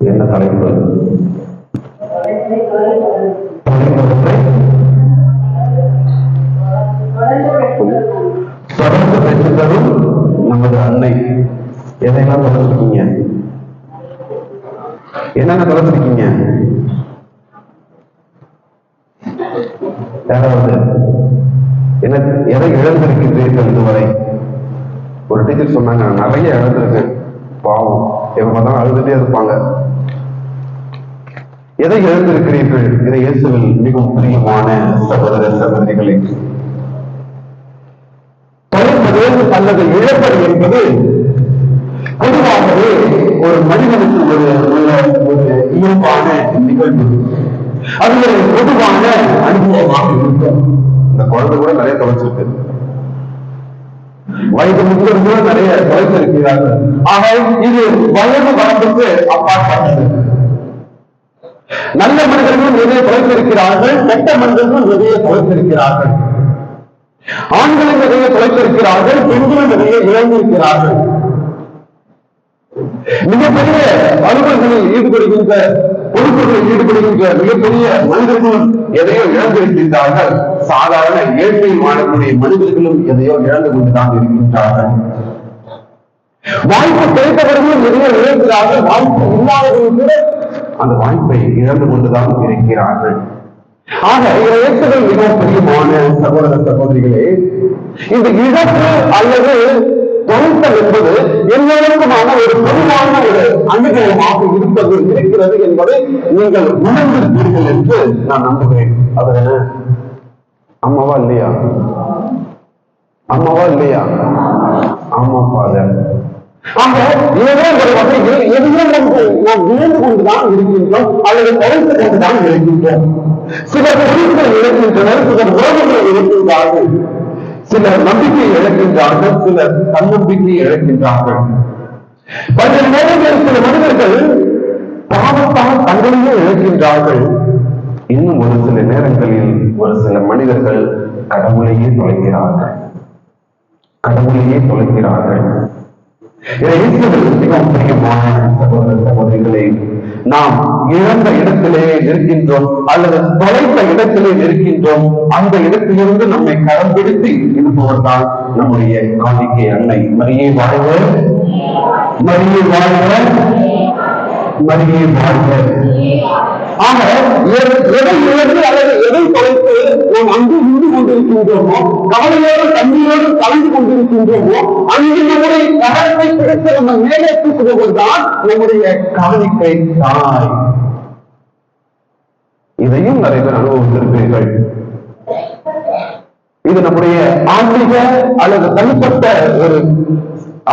என்ன தலைப்பு? தொடர்ந்து பெற்றுத்தரும் நமது அன்னை. எதையெல்லாம் தொடர்ந்துருக்கீங்க? என்னென்ன தொடர்ந்துருக்கீங்க? யாராவது என்ன எதை இழந்திருக்கின்றீர்கள் இதுவரை? ஒரு டீச்சர் சொன்னாங்க, நிறைய இழந்திருக்கேன். பாவம், எப்ப தான் அழுதுட்டே இருப்பாங்க. எதை இழந்திருக்கிறீர்கள்? இதை இயேசுவில் மிகவும் பிரியமான சகோதர சகோதரிகளை, தொலைப்பது அல்லது இழப்பது என்பது பொதுவாகவே ஒரு மனிதனுக்கு ஒரு இயல்பான நிகழ்வு. அது ஒரு பொதுவான அனுபவமாக இருக்கும். இந்த குழந்தை கூட நிறைய தொலைச்சிருக்கு, வயது முப்பது கூட நிறைய தொலைத்திருக்கிறார்கள். ஆக இது வயது வரம்புக்கு அப்பாற்பட்டது. நல்ல மனிதர்களும் நிறைய தொலைத்திருக்கிறார்கள், கெட்ட மனிதர்களும் நிறைய தொலைத்திருக்கிறார்கள். ஆண்களும் நிறைய தொலைத்திருக்கிறார்கள், பெண்களும் நிறைய இழந்திருக்கிறார்கள். மிகப்பெரிய அலுவல்களில் ஈடுபடுகின்ற, பொறுப்புகளில் ஈடுபடுகின்ற மிகப்பெரிய மனிதர்களும் எதையோ இழந்திருக்கின்றார்கள். சாதாரண ஏழ்மையில் வாழக்கூடிய மனிதர்களும் எதையோ இழந்து கொண்டுதான் இருக்கின்றார்கள். வாய்ப்பு கிடைத்தவர்களும் நிறைய இழக்கிறார்கள், வாய்ப்பு இல்லாதவர்களும் கூட அந்த வாய்ப்பை இழந்து கொண்டுதான் இருக்கிறார்கள். ஆக இழப்புகள் மிகவும் பிரியமான சகோதர சகோதரிகளே, இந்த இழப்பு அல்லது தொலைத்தல் என்பது எல்லோருக்குமான ஒரு பொதுவான ஒரு அனுபவமாக இருக்கிறது என்பதை நீங்கள் உணர்ந்திருப்பீர்கள் என்று நான் நம்புகிறேன். அது என்ன? அம்மாவா இல்லையா? அம்மாவா இல்லையா? ஆமா ஃபாதர். ஆக ஏதோ ஒரு வகையில் எதையும் நாம் இழந்து கொண்டுதான் இருக்கின்றோம் அல்லது தொலைத்து கொண்டுதான் இருக்கின்றோம். சிலர் உறுதிகளை இழக்கின்றனர், சிலர் உறவுகளை இழக்கின்றார்கள், சிலர் நம்பிக்கையை இழக்கின்றார்கள், சிலர் தன்னம்பிக்கையை இழக்கின்றார்கள். பல்வேறு நேரங்களில் சில மனிதர்கள் பாவத்தால் தங்களையே இழக்கின்றார்கள். இன்னும் ஒரு சில நேரங்களில் ஒரு சில மனிதர்கள் கடவுளையே தொலைக்கிறார்கள். மிகவும் பிரியமான சகோதர சகோதரிகளே, நாம் இழந்த இடத்திலே இருக்கின்றோம் அல்லது தொலைத்த இடத்திலே இருக்கின்றோம். அந்த இடத்திலிருந்து நம்மை கரம் பிடித்து இருப்பவர்தான் நம்முடைய காணிக்கை அன்னை. மரியே வாழ்க, மரியே வாழ்க, மரியே வாழ்க. ஆக எதை இழந்து அல்லது எதை தொலைத்து நாம் அங்கு நின்று கொண்டிருக்கின்றோமோ, கவலையோடு தண்ணீரோடு கலந்து கொண்டிருக்கின்றோமோ, அங்கு நம்முடைய கரத்தை பிடித்து நம்ம மேலே தூக்குவதுதான் நம்முடைய காணிக்கை தாய். இதையும் நிறைய பேர் அனுபவித்திருப்பீர்கள். இது நம்முடைய ஆன்மீக அல்லது தனிப்பட்ட ஒரு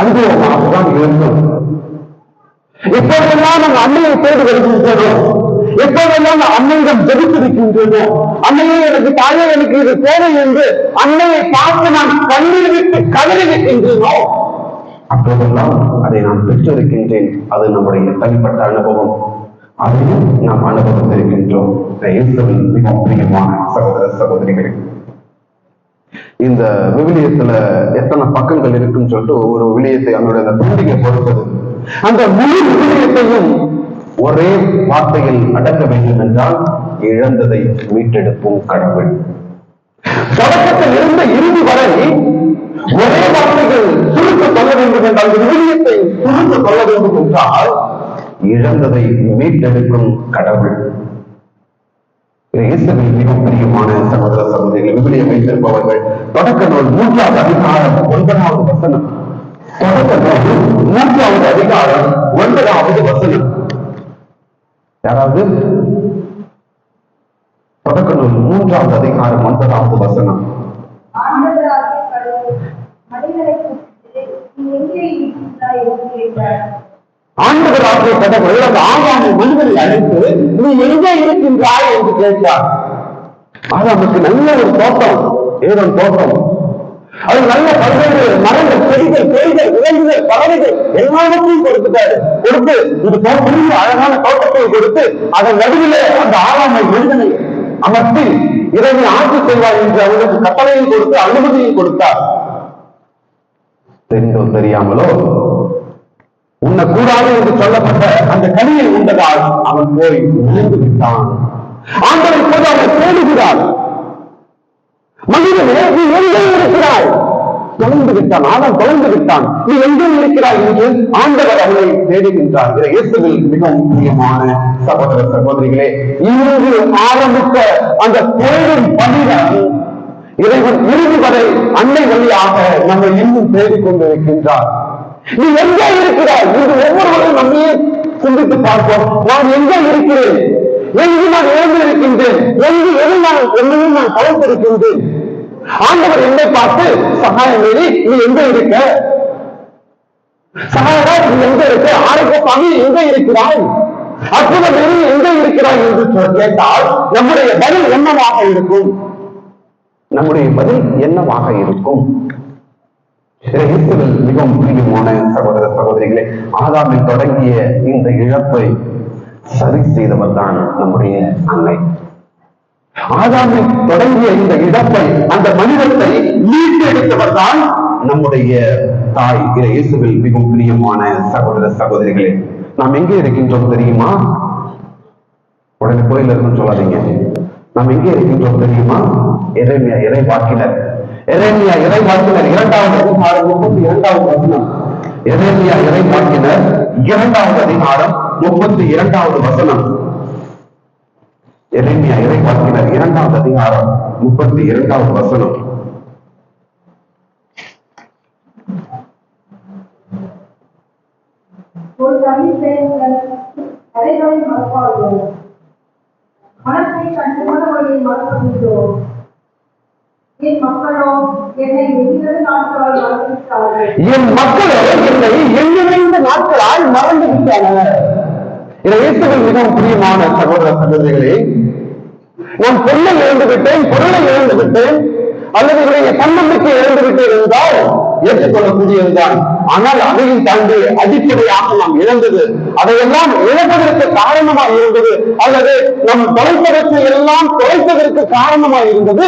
அனுபவமாக தான் இருக்கும். எப்போதெல்லாம் நம்ம அன்னையை தேடி வருகின்றோம், எப்போதெல்லாம் அன்னையிடம் ஜெபித்திருக்கின்றனோ, அன்னையே எனக்கு தாயே எனக்கு இது தேவை என்று அன்னையை பார்த்து நான் கண்ணீர் விட்டு கதறி வைக்கின்றனோ, அப்போதெல்லாம் அதை நான் பெற்றிருக்கின்றேன். அது நம்முடைய தனிப்பட்ட அனுபவம். அதையும் நாம் அனுபவித்திருக்கின்றோம். மிக முக்கியமான சகோதர சகோதரிகள், இந்த விவிலியத்துல எத்தனை பக்கங்கள் இருக்குன்னு சொல்லிட்டு ஒவ்வொரு விவிலியத்தை அவனுடைய பண்டிகை பொறுத்தது. அந்த முழு விவிலியத்தையும் ஒரே வார்த்தையில் அடக்க வேண்டும் என்றால், இழந்ததை மீட்டெடுக்கும் கடவுள். தொடக்கத்தில் இருந்த இறுதி வரை ஒரே வார்த்தைகள் சுருக்க சொல்ல வேண்டும் என்றால், விவிலியத்தை சுருக்க சொல்ல வேண்டும் என்றால், இழந்ததை மீட்டெடுக்கும் கடவுள். இயேசுவில் மிக பிரியமான சகோதர சகோதரிகள், விவிலியம் வைத்திருப்பவர்கள் தொடக்க நூல் 3வது அதிகாரம் 9வது வசனம். தொடக்க நூல் 3வது அதிகாரம் 9வது வசனம். யாராவது? தொடக்க நூல் 3வது அதிகாரம் 9வது வசனம். ஆண்டவராகிய கடவுள் அந்த ஆகாமை மனிதனை அழைத்து, நீ எங்கே இருக்கின்றாய் என்று கேட்டார். ஆதாமுக்கு நல்ல ஒரு தோட்டம், ஏதோ தோட்டம், அது நல்ல பல்வேறு மரங்கள், செடிகள், கொடிகள், விலங்குகள், பறவைகள் எல்லாவற்றையும் கொடுத்துட்டாரு. கொடுத்து இது பெரிய அழகான தோட்டத்தை கொடுத்து அதன் நடுவிலே அந்த ஆகாமை மனிதனை அமர்த்தி இதை ஆட்சி செய்வார் என்று அவர்களுக்கு கட்டளையை கொடுத்து அனுமதியை கொடுத்தார். தெரிந்தோ தெரியாமலோ உண்ணக்கூடாது என்று சொல்லப்பட்ட அந்த கனியை உண்டதால் அவன் போய் விழுந்து விட்டான். ஆண்டவர் இப்போது அவன் தேடுகிறார். மனிதனே, நீ எங்கே இருக்கிறாய்? தொலைந்து விட்டான். ஆதம் தொலைந்து விட்டான். நீ எங்கே இருக்கிறாய் என்று ஆண்டவர் அவனை தேடுகின்றார். இயேசுவில் மிகவும் முக்கியமான சகோதர சகோதரிகளே, இன்று ஆரம்பித்த அந்த தேடும் பணிகள் இறைவன் இறுதி வரை அன்னை வழியாக நம்மை இன்னும் தேடிக் கொண்டிருக்கின்றார். நீ எங்கே இருக்கிறாய்? இன்று ஒவ்வொருவரும் நம்மையே சிந்தித்து பார்ப்போம். நான் எங்கே இருக்கிறேன்? எங்கு நான் எழுந்திருக்கின்றேன்? என்னையும் நான் கலைத்திருக்கின்றேன். ஆண்டவர் என்னை பார்த்து சகாயம் வேண்டி நீ எங்க இருக்க? சகாயமா நீ எங்க இருக்க? ஆரோக்கிய சாமி எங்க இருக்கிறாய்? அற்புதம் எங்க இருக்கிறாய் என்று கேட்டால் நம்முடைய பதில் என்னவாக இருக்கும்? நம்முடைய பதில் என்னவாக இருக்கும்? மிகவும் முக்கியமான சகோதர சகோதரிகளே, ஆதாமில் தொடங்கிய இந்த இழப்பை சரி செய்தவர் தான் நம்முடைய அன்னை. ஆதாமில் தொடங்கிய இந்த இழப்பை, அந்த மனிதத்தை மீட்டெடுத்தவர் தான் நம்முடைய தாய். இயேசுவில் மிகவும் பிரியமான சகோதர சகோதரிகளே, நாம் எங்கே இருக்கின்றோம் தெரியுமா? உடனே கோயில இருக்குன்னு சொல்லாதீங்க. நாம் எங்கே இருக்கின்றோம் தெரியுமா? எரேமியா இறைவாக்கினர் 2வது அதிகாரம் 32வது வசனம். எரேமியா இறைவாக்கினர் 2வது அதிகாரம் 32வது வசனம். எரேமியா இறைவாக்கினர் 2வது அதிகாரம் 32வது வசனம். ஒரு கதைகளை மறப்பார்கள், மனத்தை கண்டுகொண்ட வழியை மறப்பதில்லோ. என் மக்களோ என்னை எண்ணிறந்த நாட்களால் மறந்துவிட்டார்கள். என் மக்களோ என்னை எண்ணிறந்த நாட்களால் மறந்து விட்டனர். இயேசுவில் மிகவும் பிரியமான சகோதர சகோதரிகளே, நான் பொருளை இழந்து விட்டேன், பொருளை இழந்து விட்டேன், அல்லது என்னுடைய தன்னம்பிக்கை இழந்து விட்டேன் என்றால் ஏற்றுக்கொள்ளக்கூடியதுதான். ஆனால் அதையும் தாண்டி அடிப்படையாக நாம் இழந்தது, அதையெல்லாம் இழப்பதற்கு காரணமாக இருந்தது, அல்லது நம் தொலைப்பதற்கு எல்லாம் தொலைப்பதற்கு காரணமாக இருந்தது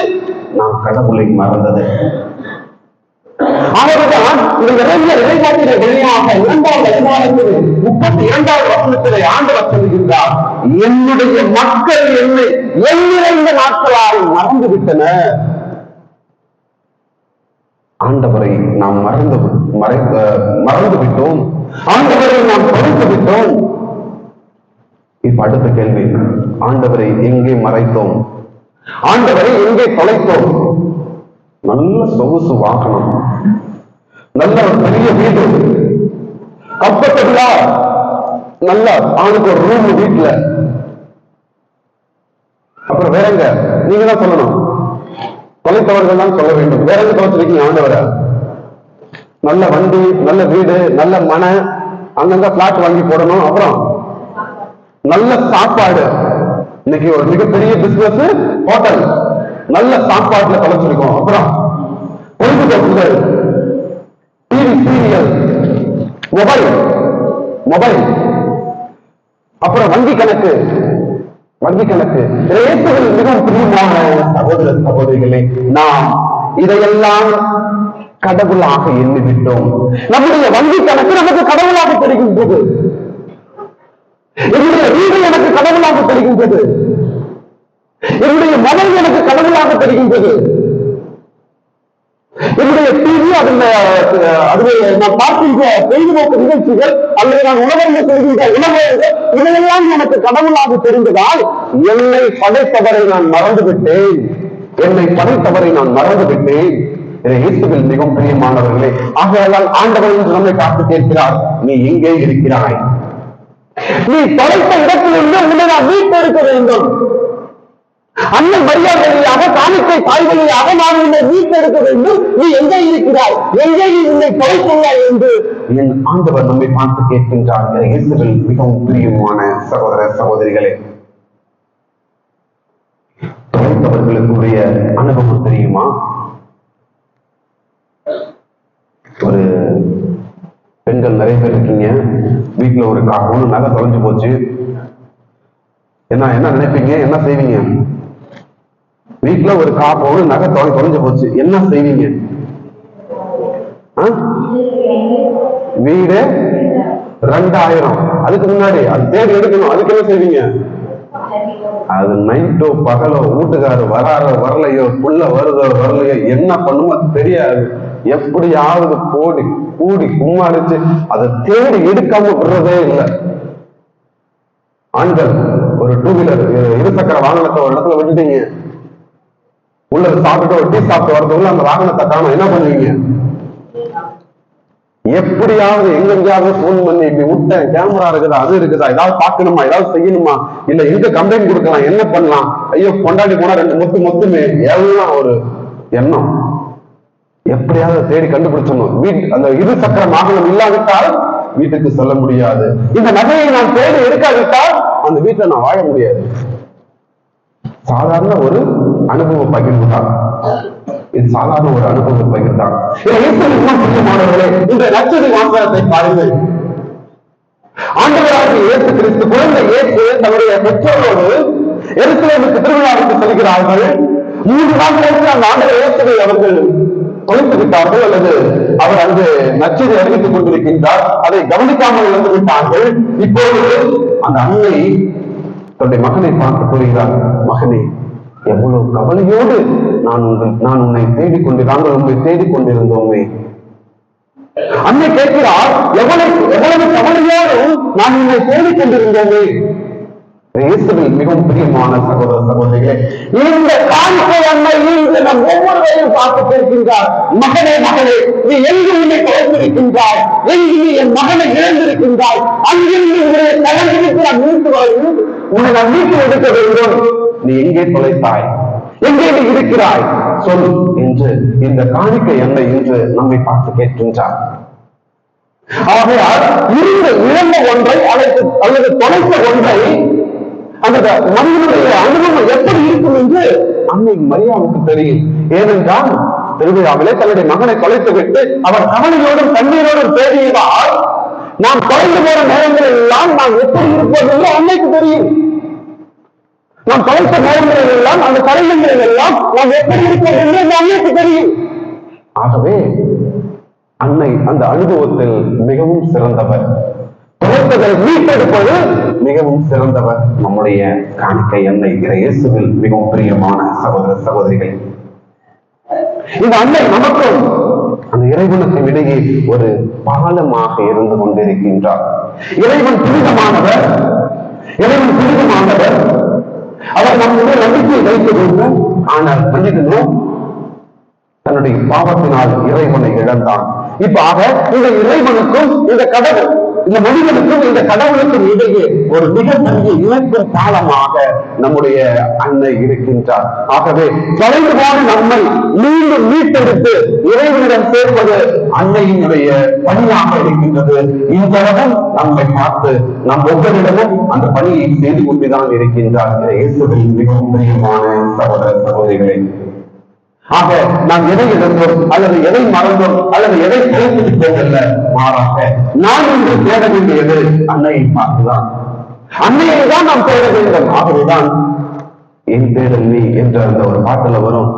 நாம் கடவுளை மறந்தது. ஆகவேதான் இந்த இறைவாக்கின வழியாக 2வது அதிகாரத்தில் 32வது வசனத்திலே ஆண்டவர் சொல்கின்றார், என்னுடைய மக்கள் என்னை எண்ணிறந்த நாட்களால் மறந்து விட்டனர். ஆண்டவரை நாம் மறந்து விட்டோம். ஆண்டவரை நாம் தொலைத்து விட்டோம். இப்ப அடுத்த கேள்வி, ஆண்டவரை எங்கே மறைத்தோம்? ஆண்டவரை எங்கே தொலைத்தோம்? நல்ல சொகுசு வாகனம், நல்ல ஒரு பெரிய வீடு, கம்ஃபர்டபுளா நல்ல ஆளுக்கு ஒரு ரூம் வீட்டுல. அப்புறம் வேறங்க நீங்க தான் சொல்லணும், தொலைத்தவர்கள் தான் சொல்ல வேண்டும். வேற எங்க தொலைச்சிருக்கீங்க ஆண்டவரை? நல்ல வண்டி, நல்ல வீடு, நல்ல மனை, அங்கங்க பிளாட் வாங்கி போடணும். அப்புறம் நல்ல சாப்பாடு, இன்னைக்கு ஒரு மிகப்பெரிய பிசினஸ் ஹோட்டல், நல்ல சாப்பாட்டுல தொலைச்சிருக்கோம். அப்புறம் பொழுதுபோக்குகள், டிவி சீரியல், மொபைல், அப்புறம் வங்கி கணக்கு. இயேசுவில் மிகவும் பிரியமான சகோதர சகோதரிகளே, நாம் இதையெல்லாம் கடவுளாக எண்ணிவிட்டோம். நம்முடைய வங்கி கணக்கு நமக்கு கடவுளாக தெரிகின்றது. என்னுடைய வீடு எனக்கு கடவுளாக தெரிகின்றது. என்னுடைய மொபைல் எனக்கு கடவுளாக தெரிகின்றது. என்னுடைய டிவி, அதில் நான் பார்க்கின்ற பொழுதுபோக்கு நிகழ்ச்சிகள், அல்லது நான் உணவருந்த செய்கின்ற உணவகங்கள், இதையெல்லாம் எனக்கு கடவுளாக தெரிந்ததால் என்னை படைத்தவரை நான் மறந்துவிட்டேன். இயேசுவில் மிகவும் பிரியமானவர்களே, ஆகையால் ஆண்டவர் என்று நம்மை காத்து கேட்கிறார், நீ எங்கே இருக்கிறாய்? நீ தொலைத்த இடத்திலிருந்து உன்னை நான் மீட்டெடுக்க வேண்டும். அன்னை மரியாதையாக, காணிக்கை தாய் வழியாக நான் உன்னை மீட்டெடுக்க வேண்டும். நீ எங்கே இருக்கிறாய்? எங்கே நீ உன்னை தொலைத்துள்ளாய் என்று என் ஆண்டவர் நம்மை பார்த்து கேட்கின்றார். இயேசுவில் மிகவும் பிரியமான சகோதர சகோதரிகளே, தொலைத்தவர்களுக்குரிய அனுபவம் தெரியுமா? ஒரு பெண்கள் நிறைய பேர் இருக்கீங்க, வீட்டுல ஒரு ஒண்ணு நகை தொலைஞ்சு போச்சு. என்ன நினைப்பீங்க? என்ன செய்வீங்க? வீட்டுல ஒரு ஒரு நகை தொலைஞ்சு போச்சு, என்ன செய்வீங்க? வீடு 2000. அதுக்கு முன்னாடி அது தேடி எடுக்கணும். அதுக்கு என்ன செய்வீங்க? அது நைட்டோ பகலோ, வீட்டுக்காரர் வராரோ வரலையோ, புள்ள வருதோ வரலையோ, என்ன பண்ணுமோ அது தெரியாது. எப்படியாவது கூடி கும்மாடிச்சு அதை தேடி எடுக்காம விடுறதே இல்லை. ஆண்கள் ஒரு 2 வீலர் இருசக்கர வாகனத்தை ஒரு இடத்துல விட்டுட்டீங்க, உள்ள சாப்பிட்டு ஒரு டீ சாப்பிட்டு வரதுக்குள்ள அந்த வாகனத்தை காணும், என்ன பண்ணுவீங்க? எப்படியாவது எங்கெங்கயாவது போன் பண்ணி இப்படி விட்டேன், கேமரா இருக்குதா, அது இருக்குதா, ஏதாவது பார்க்கணுமா, ஏதாவது செய்யணுமா, இல்ல எங்க கம்ப்ளைண்ட் கொடுக்கலாம், என்ன பண்ணலாம், ஐயோ கொண்டாடி போனா 2 மொத்துமே எல்லாம் ஒரு எண்ணம். எப்படியாவது தேடி கண்டுபிடிச்சணும். அந்த இருசக்கர வாகனம் இல்லாவிட்டால் வீட்டுக்கு செல்ல முடியாது. இந்த நகையை நான் தேடி எடுக்காவிட்டால் அந்த வீட்டுல நான் வாழ முடியாது. சாதாரண ஒரு அனுபவ பகிர்வுதான் இது. சாதாரண ஒரு அனுபவ பகிர்தான். இந்த நற்செய்தி வாசகத்தை பாருங்கள். ஆண்டவராகிய இயேசு கிறிஸ்து, குழந்தை இயேசு தன்னுடைய பெற்றோரோடு எருசலேமுக்கு திருவிழாவுக்கு செல்கிறார்கள். 3 நாள் கழித்து அந்த ஆண்டவர் இயேசுவை அவர்கள் தொலைத்து விட்டார்கள், அல்லது அவர் அங்கு நற்செய்தி அறிவித்துக் கொண்டிருக்கின்றார், அதை கவனிக்காமல் இழந்து விட்டார்கள். இப்போது அந்த அன்னை தன்னுடைய மகனை பார்த்து கூறுகிறார், மகனே, எவ்வளவு கவலையோடு நான் உன்னை நாங்கள் உண்மை தேடிக்கொண்டிருந்தோமே. அன்னை கேட்கிறார், எவ்வளவு கவலையோடு நான் உன்னை தேடிக்கொண்டிருந்தோமே. இயேசுவில் மிகவும் பிரியமான சகோதர சகோதரிகளே, இந்த காணிக்கை அன்னையில் நம் ஒவ்வொருவரையும் பார்த்து கேட்கின்றார், மகனே மகனே, நீ எங்கு உன்னை தொலைத்திருக்கின்றாய், எங்கு நீ என் மகனை இழந்திருக்கின்றாய், அங்கிருந்து உன்னுடைய தலைமைக்கு நான் உன்னை நான் மீட்டு எடுக்க வேண்டும். நீ எங்கே தொலைத்தாய், எங்கே நீ இருக்கிறாய் சொல் என்று இந்த காணிக்கை அன்னை என்று நம்மை பார்த்து கேட்கின்றார். ஆகையால் இழந்த ஒன்றை அல்லது தொலைத்த ஒன்றை அந்த மனிதனுடைய அனுபவம் எப்படி இருக்கும் என்று அன்னை மரியாவுக்கு தெரியும். ஏனென்றால் திருவிழாவிலே தன்னுடைய மகனை தொலைத்து விட்டு அவர் கவலையோடும் கண்ணீரோடும் தேடியதால் நாம் தொலைந்து போற நேரங்களில் எல்லாம் நாம் எப்படி இருப்பதில்லை அன்னைக்கு தெரியும். நாம் தொலைத்த நேரங்களில் எல்லாம், அந்த தலைகளில் எல்லாம் நாம் எப்படி இருப்பதில்லை என்று அன்னைக்கு தெரியும். ஆகவே அன்னை அந்த அனுபவத்தில் மிகவும் சிறந்தவர், தொலைத்ததை மீட்டெடுப்பது மிகவும் சிறந்தவர். நம்முடைய காணிக்கை அன்னை இயேசுவில் மிகவும் பிரியமான சகோதர சகோதரிகள், இந்த அன்னை நமக்கும் அந்த இறைவனுக்கும் இடையே ஒரு பாலமாக இருந்து கொண்டிருக்கின்றார். இறைவன் புனிதமானவர், அவர் நம்முடைய நம்பிக்கை வைத்துக் கொண்டு, ஆனால் மனிதனோ தன்னுடைய பாவத்தினால் இறைவனை இழந்தான். இப்ப ஆக இந்த இறைவனுக்கும் இந்த மனிதனுக்கும் இந்த கடவுளுக்கும் இடையே ஒரு மிகப்பெரிய இணைக்கும் பாலமாக நம்முடைய அன்னை இருக்கின்றார். ஆகவே தொலைந்து போன நம்மை மீண்டும் மீட்டெடுத்து இறைவனிடம் சேர்ப்பது அன்னையினுடைய பணியாக இருக்கின்றது. இன்றளவும் நம்மை பார்த்து நம் ஒவ்வொருடமும் அந்த பணியை செய்து கொண்டுதான் இருக்கின்றார். இயேசுவில் மிகவும் பிரியமான சகோதர சகோதரிகளே, ஆக நாம் எதை இழந்தோம் அல்லது எதை மறந்தோம் அல்லது எதை குறைத்துவிட்டோம் அல்ல, மாறாக நான் இன்று தேட வேண்டியது அன்னையை பார்த்துதான், அன்னையை தான் நாம் தேட வேண்டும். ஆகவேதான் என் தேடல் நீ என்ற அந்த ஒரு பாட்டுல வரும்,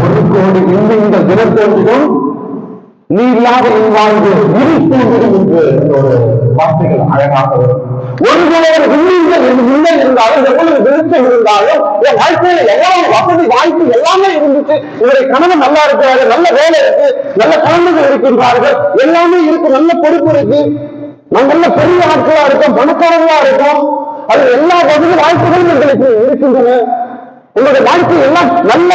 1 கோடி இந்த தினம் தோன்றிடும் நீ இல்லாத என் வாழ்வு இருத்தோன்றிடும் என்று ஒரு வார்த்தைகள் அழகாக வரும். ஒருவரோடு விண்மீன்கள் இல்லை இருந்தாலும், எவ்வளவு வெளிச்சம் இருந்தாலும், என் வாழ்க்கையில எவ்வளவு வசதி வாய்ப்பு எல்லாமே இருந்துச்சு, இவருடைய கணவன் நல்லா இருக்கிறாரு, நல்ல வேலை இருக்கு, நல்ல குழந்தைகள் இருக்கின்றார்கள், எல்லாமே இருக்கு, நல்ல பொறுப்பு இருக்கு, நான் நல்ல பெரிய ஆட்களா இருக்கோம், பணக்காரங்களா இருக்கோம், அது எல்லா வசதி வாய்ப்புகளும் எங்களுக்கு இருக்கின்றன, உங்களுடைய வாழ்க்கை எல்லாம் நல்ல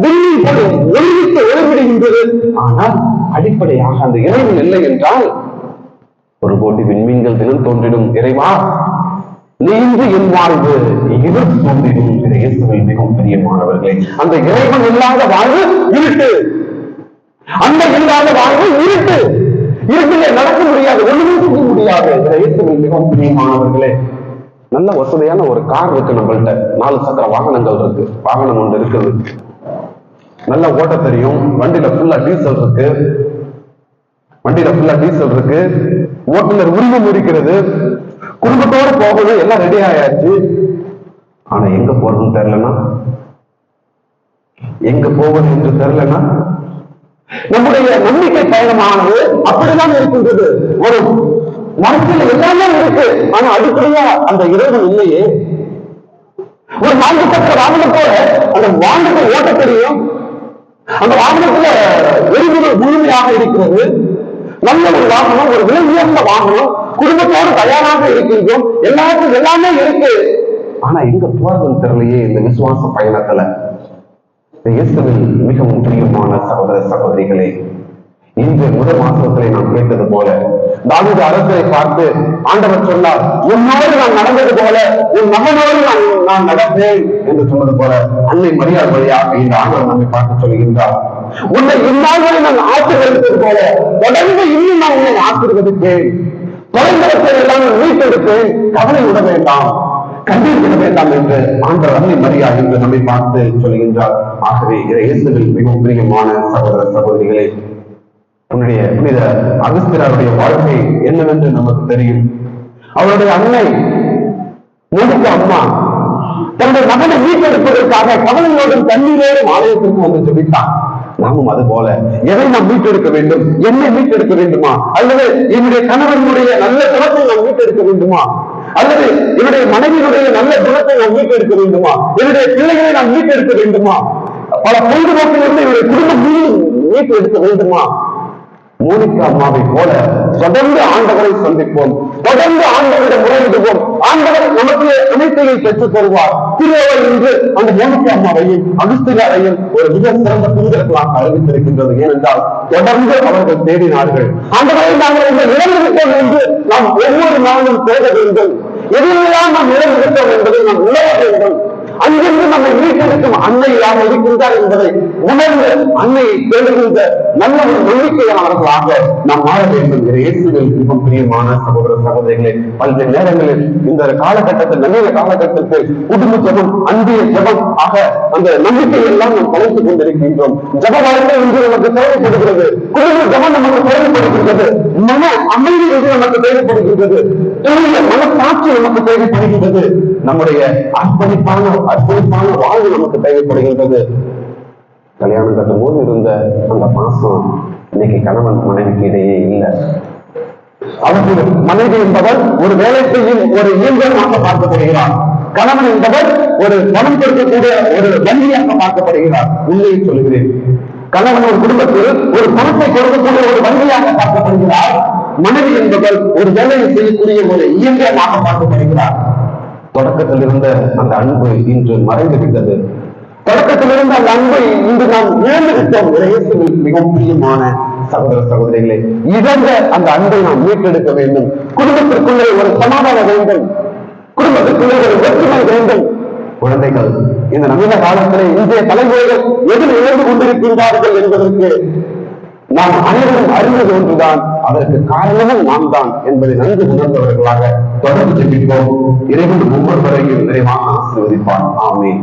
விண்ணில் ஒளிவிட்டு ஒளிவிடுகின்றது. ஆனால் அடிப்படையாக அந்த இறைவன் இல்லை என்றால் 1 கோடி விண்மீன்கள் தினம் தோன்றிடும் இறைவா நீ இன்று என் வாழ்வு இருள் தோன்றிடும். இயேசுவில் மிகவும் பிரியமானவர்களே, அந்த இறைவன் இல்லாத வாழ்வு இருட்டு, அந்த இல்லாத வாழ்வு இருட்டு, இருட்டிலே நடக்க முடியாது, ஒண்ணுமே செய்ய முடியாது. இயேசுவில் மிகவும் பிரியமானவர்களே, நல்ல வசதியான ஒரு கார் இருக்கு நம்மள்ட்ட, 4 சக்கர வாகனங்கள் இருக்கு, வாகனம் ஒன்று இருக்குது, நல்ல ஓட்ட தெரியும், வண்டியில ஃபுல்லா டீசல் இருக்கு, ஓட்டுநர் உரிமம் இருக்கிறது, குடும்பத்தோடு போகணும், எல்லாம் ரெடி ஆயாச்சு. ஆனா எங்க போறதுன்னு தெரியலன்னா, எங்க போவது என்று தெரியலன்னா, நம்முடைய நம்பிக்கை பயணமானது அப்படிதான் இருக்கின்றது. ஒரு வாழ்க்கையில எல்லாமே இருக்கு, ஆனா அடிப்படையா அந்த இறைவன் இல்லையே. ஒரு வாங்கப்பட்ட வாகனம் போல அந்த வாகனத்தை ஓட்ட தெரியும், அந்த வாகனத்துல எரிபொருள் முழுமையாக இருக்கிறது, நல்ல ஒரு வாகனம், ஒரு விலை உயர்ந்த வாகனம், குடும்பத்தோடு தயாராக இருக்கின்றோம், எல்லாருக்கும் எல்லாமே இருக்கு. ஆனா எங்க போறதுன்னு தெரியலையே இந்த விசுவாச பயணத்துல. இயேசுவில் மிகவும் பிரியமான சகோதர சகோதரிகளே, இன்று முதல் மாசத்திலே நாம் கேட்டது போல தாவீது அரசரை பார்த்து ஆண்டவர் சொன்னார், உன்னோடு நான் நடந்தது போல உன் மகனோடு நான் நடப்பேன் என்று சொன்னது போல அன்னை மரியாள் வழியாக இந்த ஆண்டவர் நம்மை பார்த்து சொல்கின்றார், உன்னை இந்நாள் வரை நான் ஆசீர்வதித்தது போல தொடர்ந்து இன்னும் நான் உன்னை ஆசீர்வதிப்பேன், தொலைந்தவற்றை எல்லாம் மீட்டெடுப்பேன், கவலை விட வேண்டாம், கண்ணீர் விட வேண்டாம் என்று ஆண்டவர் அன்னை மரியாள் என்று நம்மை பார்த்து சொல்கின்றார். ஆகவே இயேசுவில் மிகவும் பிரியமான சகோதர சகோதரிகளே, உன்னுடைய புனித அகஸ்தியருடைய வாழ்க்கை என்னவென்று நமக்கு தெரியும். அவருடைய அன்னை மோனிகா அம்மா தன்னுடைய மகனை மீட்டெடுப்பதற்காக கவலையோடும் தண்ணீரோடும் ஆலயத்திற்கு வந்து ஜெபித்தார். நாமும் அது போல எதை நாம் மீட்டெடுக்க வேண்டும்? என்னை மீட்டெடுக்க வேண்டுமா? அல்லது என்னுடைய கணவனுடைய நல்ல குணத்தை நாம் மீட்டெடுக்க வேண்டுமா? அல்லது என்னுடைய மனைவியினுடைய நல்ல குணத்தை நாம் மீட்டெடுக்க வேண்டுமா? என்னுடைய பிள்ளைகளை நாம் மீட்டெடுக்க வேண்டுமா? பல பொழுதுபோக்கிலிருந்து என்னுடைய குடும்பம் மீட்டெடுக்க வேண்டுமா? மோனிகா அம்மாவை போல தொடர்ந்து ஆண்டவரை சந்திப்போம், தொடர்ந்து ஆண்டவரிடம் முறையிடுவோம். ஆண்டவர் நமக்கு அனைத்தையை பெற்றுத் தருவார். திருவள்ளுவர் இன்று அந்த மோனிகா அம்மாவையும் அகஸ்தியரையும் ஒரு மிக சிறந்த புனிதர்களாக அறிவித்திருக்கின்றது. ஏனென்றால் தொடர்ந்து அவர்கள் தேடினார்கள். ஆண்டவரை நாங்கள் இந்த இழந்து விட்டோம் என்று நாம் ஒவ்வொரு நாளும் தேட வேண்டும். எதிரெல்லாம் நாம் இழந்து விட்டோம் என்பதை நாம் உணர வேண்டும். அங்கிருந்து நம்மை மீட்டெடுக்கும் அன்னை யார் இருக்கின்றார் என்பதை உணர்ந்து அன்னையை தேடுகின்ற நல்ல ஒரு நம்பிக்கையானவர்களாக நாம் மாற வேண்டும். இயேசுவில் மிகவும் பிரியமான சகோதர சகோதரிகளே, பல்வேறு நேரங்களில் இந்த காலகட்டத்தில் நவீன காலகட்டத்தில் குடும்ப ஜபம், அன்பிய ஜபம் ஆக அந்த நம்பிக்கையை எல்லாம் நாம் கலைத்துக் கொண்டிருக்கின்றோம். ஜப வாழ்க்கை இன்று நமக்கு தேவைப்படுகிறது, குடும்ப ஜபம் நமக்கு தேவைப்படுகின்றது, மன அமைதி என்று நமக்கு தேவைப்படுகின்றது, மனசாட்சி நமக்கு தேவைப்படுகின்றது, நம்முடைய அர்ப்பணிப்பான வாழ்வு நமக்கு தேவைப்படுகின்றது. கல்யாணம் கட்டும் போது இருந்த அந்த பாசம் இன்னைக்கு கணவன் மனைவிக்கு இடையே இல்லை. அவருக்கு மனைவி என்பவர் ஒரு வேலை செய்யும் ஒரு இயந்திரமாக பார்க்கப்படுகிறார், கணவன் என்பவர் ஒரு பணம் கொடுக்கக்கூடிய ஒரு வங்கியாக பார்க்கப்படுகிறார். உண்மையை சொல்கிறேன், கணவன் ஒரு குடும்பத்தில் ஒரு பணத்தை கொடுக்கக்கூடிய ஒரு வங்கியாக பார்க்கப்படுகிறார், மனைவி என்பவர் ஒரு வேலையை செய்யக்கூடிய ஒரு இயந்திரமாக பார்க்கப்படுகிறார். தொடக்கத்தில் இருந்த அந்த அன்பு இன்று மறைந்து விட்டது. தொடக்கத்தில் இருந்த அந்த அன்பை இன்று நாம் இழந்து விட்டோம். இயேசுவில் மிகவும் பிரியமான சகோதர சகோதரிகளே, இழந்த அந்த அன்பை நாம் மீட்டெடுக்க வேண்டும். குடும்பத்திற்குள்ளே ஒரு சமாதானம் வேண்டும், குடும்பத்திற்குள்ளே ஒரு ஒற்றுமை வேண்டும். குழந்தைகள் இந்த நவீன காலத்திலே இன்றைய தலைமுறைகள் எதில் இழந்து கொண்டிருக்கின்றார்கள் என்பதற்கு நாம் அனைவரும் அறிந்தது ஒன்றுதான், அதற்கு காரணமும் நாம் தான் என்பதை நன்கு உணர்ந்தவர்களாக தொடர்ந்து ஜெபிப்போம். இறைவன் ஒவ்வொருவரையும் நிறைவாக ஆசீர்வதிப்பார். ஆமென்.